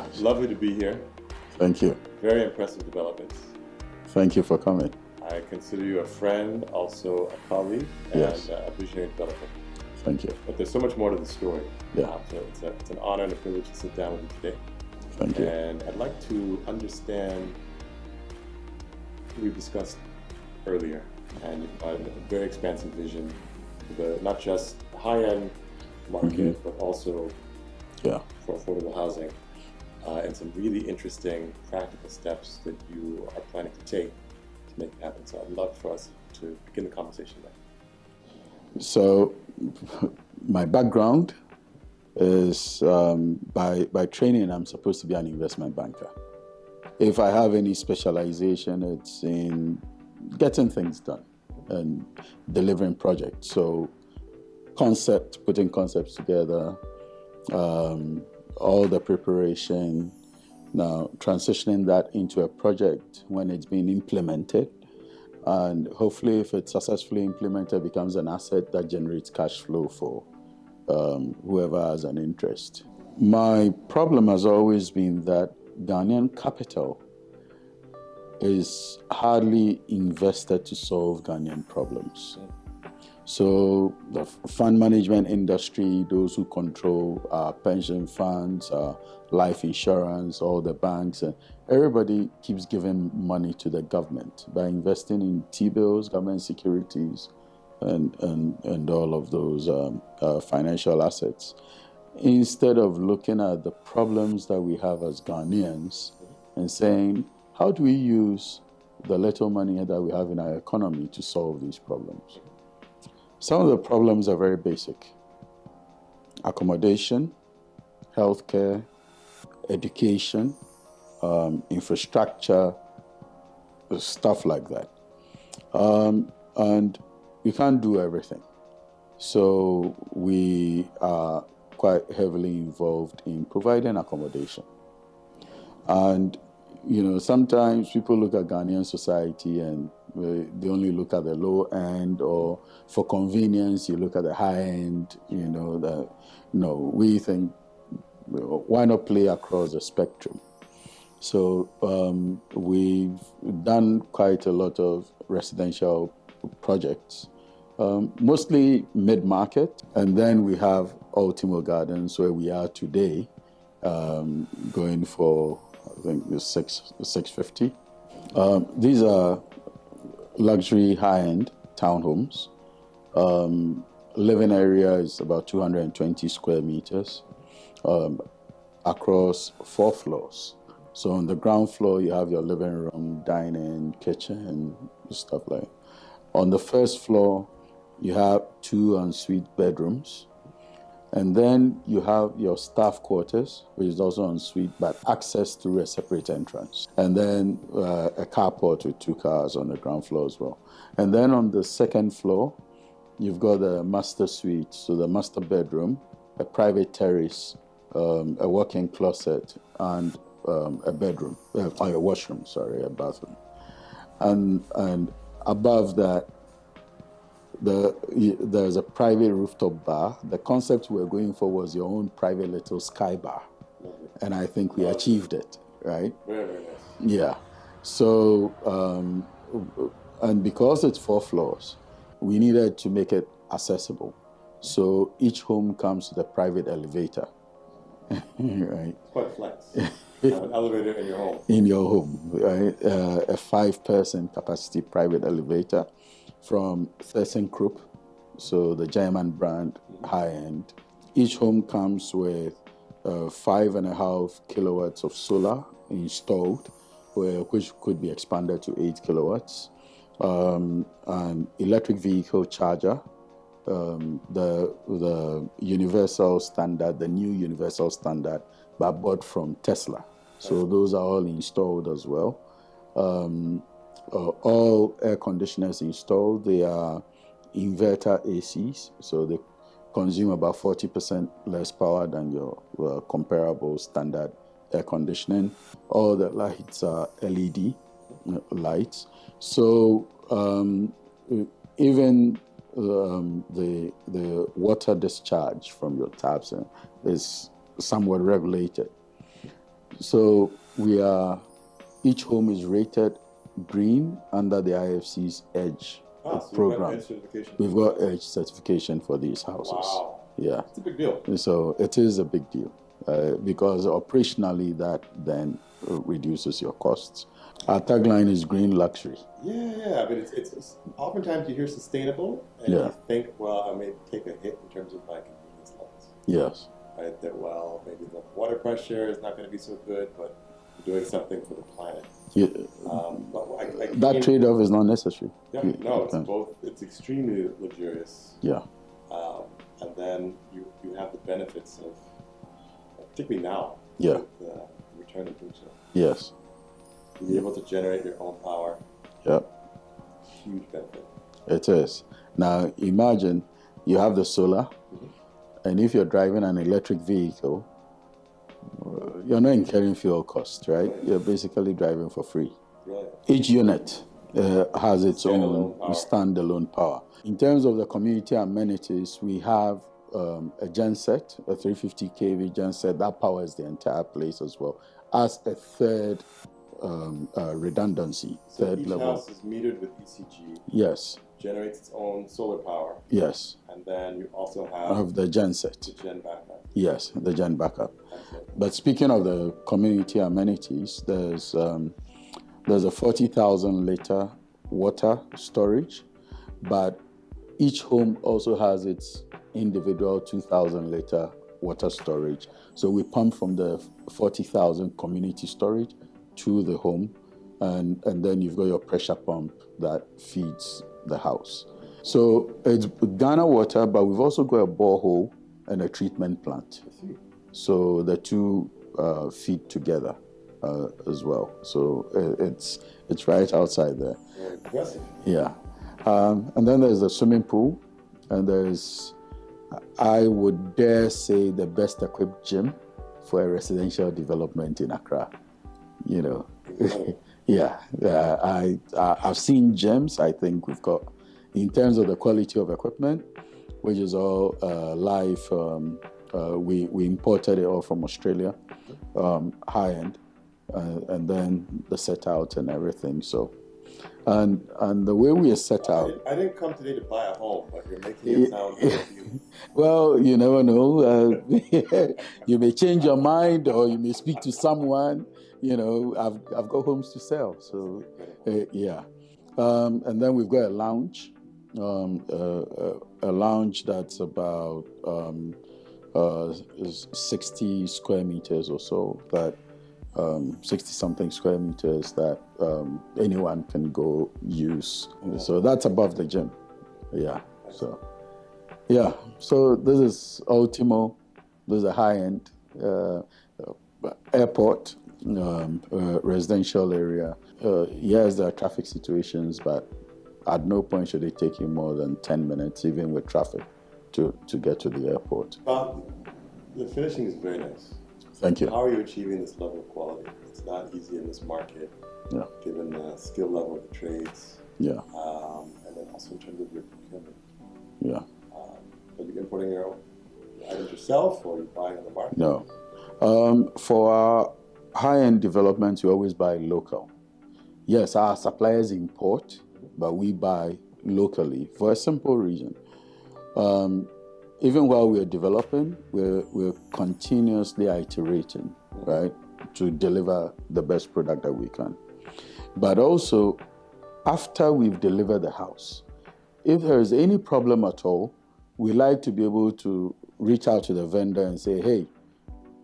Yes. Lovely to be here. Thank you. Very impressive developments. Thank you for coming. I consider you a friend, also a colleague, Yes. and a visionary developer. Thank you. But there's so much more to the story. Yeah. So it's an honor and a privilege to sit down with you today. Thank you. And I'd like to understand, we've discussed earlier, and you've got a very expansive vision for the, not just high-end market, but also Yeah. for affordable housing, and some really interesting practical steps that you are planning to take to make it happen. So I'd love for us to begin the conversation there. So, my background is by training, I'm supposed to be an investment banker. If I have any specialization, it's in getting things done and delivering projects. So, putting concepts together, all the preparation, now transitioning that into a project when it's being implemented, and hopefully if it's successfully implemented, becomes an asset that generates cash flow for whoever has an interest. My problem has always been that Ghanaian capital is hardly invested to solve Ghanaian problems. So the fund management industry, those who control our pension funds, our life insurance, all the banks, and everybody keeps giving money to the government by investing in T-bills, government securities, and all of those financial assets, instead of looking at the problems that we have as Ghanaians and saying, how do we use the little money that we have in our economy to solve these problems? Some of the problems are very basic: accommodation, healthcare, education, infrastructure, stuff like that. And we can't do everything. So we are quite heavily involved in providing accommodation. And, you know, sometimes people look at Ghanaian society and they only look at the low end, or for convenience, you look at the high end, you know, no, we think, why not play across the spectrum? So we've done quite a lot of residential projects, mostly mid-market. And then we have Ultimo Gardens, where we are today, going for, I think, 650. These are luxury high-end townhomes. Living area is about 220 square meters across 4 floors. So on the ground floor, you have your living room, dining, kitchen, stuff like that. On the first floor, you have 2 ensuite bedrooms. And then you have your staff quarters, which is also ensuite, but access through a separate entrance. And then a carport with 2 cars on the ground floor as well. And then on the second floor, you've got the master suite, so the master bedroom, a private terrace, a walk-in closet, and a bedroom, a washroom, sorry, a bathroom. And above that, there's a private rooftop bar. The concept we were going for was your own private little sky bar. And I think we achieved it, right? Very, very nice. Yeah. So, and because it's 4 floors, we needed to make it accessible. So each home comes with a private elevator, right? It's quite flex. Have an elevator in your home. In your home, right? A 5-person capacity private elevator from ThyssenKrupp, so the German brand, high-end. Each home comes with 5.5 kilowatts of solar installed, which could be expanded to 8 kilowatts. An electric vehicle charger, the universal standard, the new universal standard, but bought from Tesla. So those are all installed as well. All air conditioners installed. They are inverter ACs, so they consume about 40% less power than your comparable standard air conditioning. All the lights are LED lights. So even the water discharge from your taps is somewhat regulated. So each home is rated green under the IFC's EDGE So program. Edge certification. We've got EDGE certification for these houses. Wow. Yeah. It's a big deal. So it is a big deal because operationally that then reduces your costs. Our tagline is green luxury. Yeah. But it's oftentimes you hear sustainable and you think, well, I may take a hit in terms of my convenience levels. Yes. Right? That, well, maybe the water pressure is not going to be so good, but you're doing something for the planet. Yeah. That trade-off is not necessary. Yeah, no, it's both. It's extremely luxurious. Yeah. And then you have the benefits of, particularly now, with the return of nature. Yes. To be able to generate your own power. Yep. Huge benefit. It is. Now imagine you have the solar, and if you're driving an electric vehicle, you're not incurring fuel costs, right? You're basically driving for free. Right. Each unit has its own standalone power. In terms of the community amenities, we have a genset, a 350 kV genset that powers the entire place as well as a third redundancy. So third each level. house is metered with ECG. Yes. Generates its own solar power. Yes. And then you also have the genset. The gen backup. Yes, the gen backup. But speaking of the community amenities, there's a 40,000 liter water storage, but each home also has its individual 2,000 liter water storage. So we pump from the 40,000 community storage to the home, and then you've got your pressure pump that feeds the house. So it's Ghana water, but we've also got a borehole and a treatment plant. So the two feed together as well. So it's right outside there. Very impressive. Yeah. And then there's the swimming pool, and there's, I would dare say, the best equipped gym for a residential development in Accra. You know, yeah. I've seen gyms. I think we've got, in terms of the quality of equipment, which is all live. We imported it all from Australia, high end, and then the set out and everything. So, and the way we are set out. I didn't come today to buy a home, but you're making it sound good. Well, you never know. You may change your mind, or you may speak to someone. You know, I've got homes to sell, so yeah. And then we've got a lounge, a lounge that's about 60 square meters or so, that 60 something square meters that anyone can go use. So that's above the gym. Yeah. So yeah. So this is Ultimo. This is a high-end airport, residential area. Yes, there are traffic situations, but at no point should it take you more than 10 minutes, even with traffic, to get to the airport. The finishing is very nice. Thank you. How are you achieving this level of quality? It's not easy in this market, given the skill level of the trades. Yeah. And then also in terms of your procurement. Yeah. Are you importing your items yourself, or are you buying on the market? No. For our high-end developments, we always buy local. Yes, our suppliers import, but we buy locally for a simple reason. Even while we're developing, we're continuously iterating, right, to deliver the best product that we can. But also, after we've delivered the house, if there is any problem at all, we like to be able to reach out to the vendor and say, hey,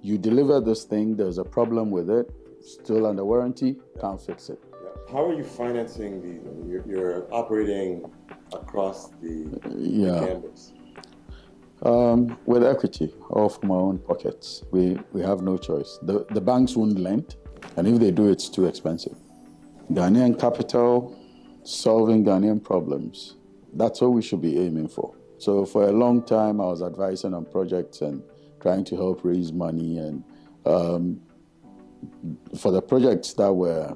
you delivered this thing, there's a problem with it, still under warranty, can't fix it. How are you financing these? You're operating across the campus. With equity, all from our own pockets. We have no choice. The banks won't lend, and if they do, it's too expensive. Ghanaian capital, solving Ghanaian problems. That's what we should be aiming for. So for a long time, I was advising on projects and trying to help raise money. And for the projects that were,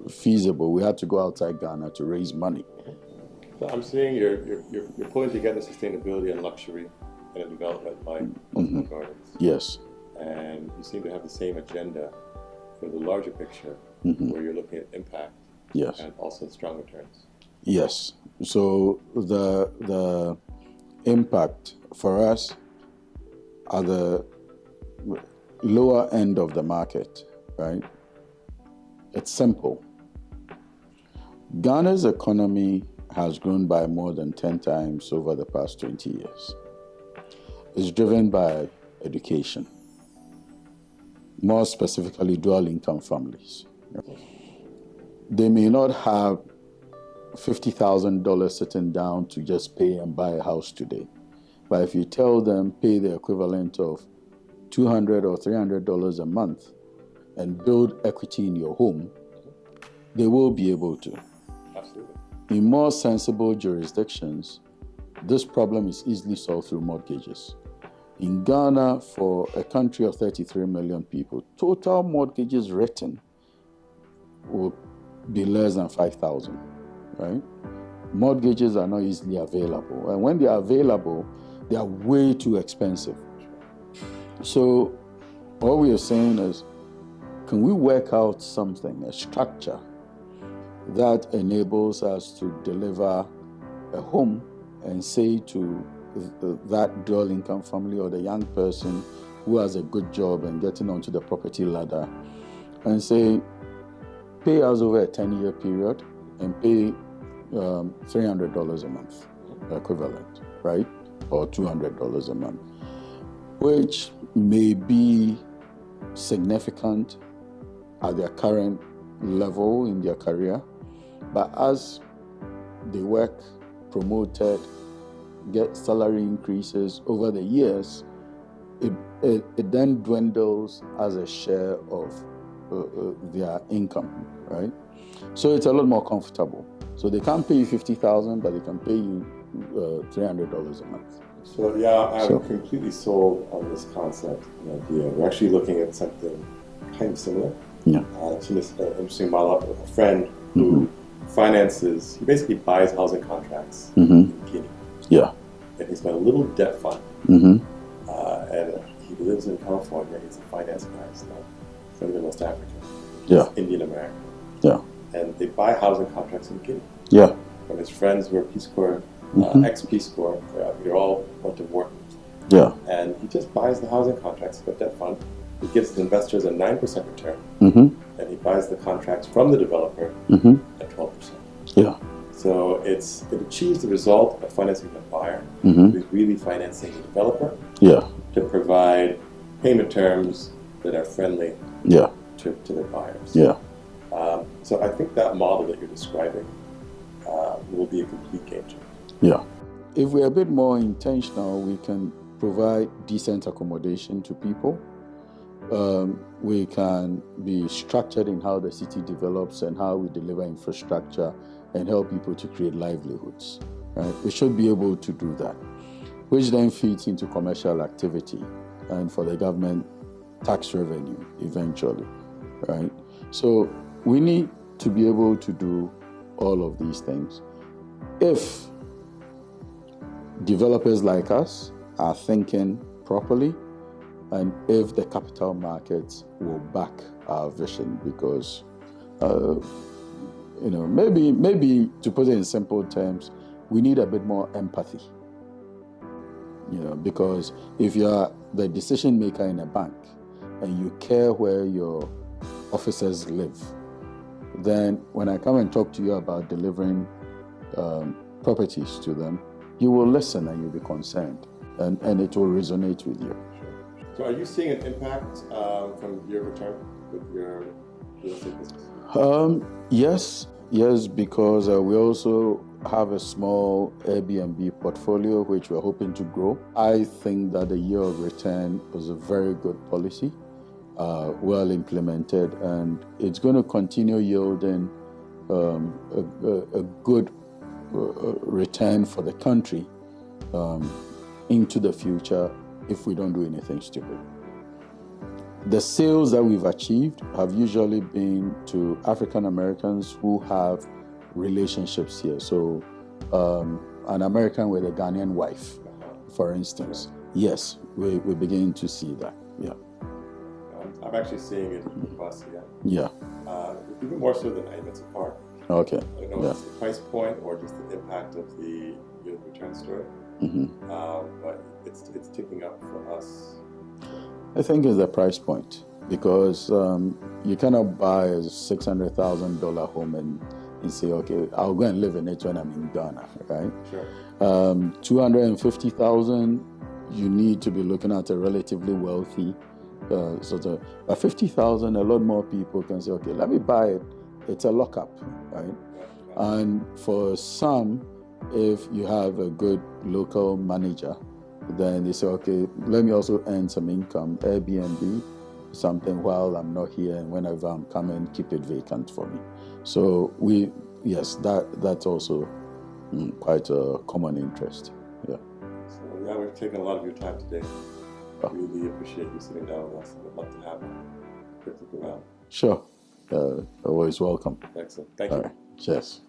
feasible, we had to go outside Ghana to raise money. So I'm seeing you're pulling together sustainability and luxury in a development like Ultimo Gardens. Yes. and you seem to have the same agenda for the larger picture, where you're looking at impact Yes. and also strong returns. Yes. So the impact for us at the lower end of the market, right? It's simple. Ghana's economy has grown by more than 10 times over the past 20 years. It's driven by education, more specifically dual income families. They may not have $50,000 sitting down to just pay and buy a house today, but if you tell them pay the equivalent of $200 or $300 a month and build equity in your home, they will be able to. Absolutely. In more sensible jurisdictions, this problem is easily solved through mortgages. In Ghana, for a country of 33 million people, total mortgages written will be less than 5,000, right? Mortgages are not easily available. And when they are available, they are way too expensive. So all we are saying is, can we work out something, a structure that enables us to deliver a home and say to that dual income family or the young person who has a good job and getting onto the property ladder and say, pay us over a 10-year period and pay $300 a month equivalent, right? Or $200 a month, which may be significant at their current level in their career, but as they work, promoted, get salary increases over the years, it then dwindles as a share of their income, right? So it's a lot more comfortable. So they can't pay you $50,000, but they can pay you $300 a month. So yeah, I'm completely sold on this concept and idea. We're actually looking at something kind of similar. Yeah. It's an interesting model with a friend who finances, he basically buys housing contracts in Guinea. Yeah. And he's got a little debt fund. And he lives in California. He's a finance guy. He's not from West Africa. He's Indian American. Yeah. And they buy housing contracts in Guinea. Yeah. And his friends who are Peace Corps, ex-Peace Corps, they're all went to war. Yeah. And he just buys the housing contracts, the debt fund. He gives the investors a 9% return. And he buys the contracts from the developer at 12%. Yeah. So it achieves the result of financing the buyer, who's really financing the developer, to provide payment terms that are friendly to the buyers. Yeah. So I think that model that you're describing will be a complete game changer. Yeah. If we're a bit more intentional, we can provide decent accommodation to people. We can be structured in how the city develops and how we deliver infrastructure and help people to create livelihoods. Right? We should be able to do that, which then feeds into commercial activity and for the government tax revenue eventually. Right? So we need to be able to do all of these things. If developers like us are thinking properly, and if the capital markets will back our vision, because maybe to put it in simple terms, we need a bit more empathy. Because if you are the decision maker in a bank and you care where your officers live, then when I come and talk to you about delivering properties to them, you will listen and you'll be concerned, and it will resonate with you. So are you seeing an impact from your return with your real estate business? Yes, because we also have a small Airbnb portfolio which we're hoping to grow. I think that the year of return was a very good policy, well implemented, and it's going to continue yielding a good return for the country into the future if we don't do anything stupid. The sales that we've achieved have usually been to African Americans who have relationships here. So an American with a Ghanaian wife, for instance. Yes, we're beginning to see that. Yeah. I'm actually seeing it across here. Yeah. Even more so than Imet's Park. Okay. I don't know Yeah. if it's the price point or just the impact of the yield return story. But it's ticking up for us. I think it's the price point because you cannot buy a $600,000 home and say, okay, I'll go and live in it when I'm in Ghana, right? Sure. 250,000, you need to be looking at a relatively wealthy sort of. But 50,000, a lot more people can say, okay, let me buy it. It's a lockup, right? And for some, if you have a good local manager, then they say, okay, let me also earn some income, Airbnb, something while I'm not here, and whenever I'm coming, keep it vacant for me. So yes, that's also quite a common interest. Yeah. So yeah, we've taken a lot of your time today. Really appreciate you sitting down with us. I'd love to have a quick look around. Sure. Always welcome. Excellent. Thank you. Cheers.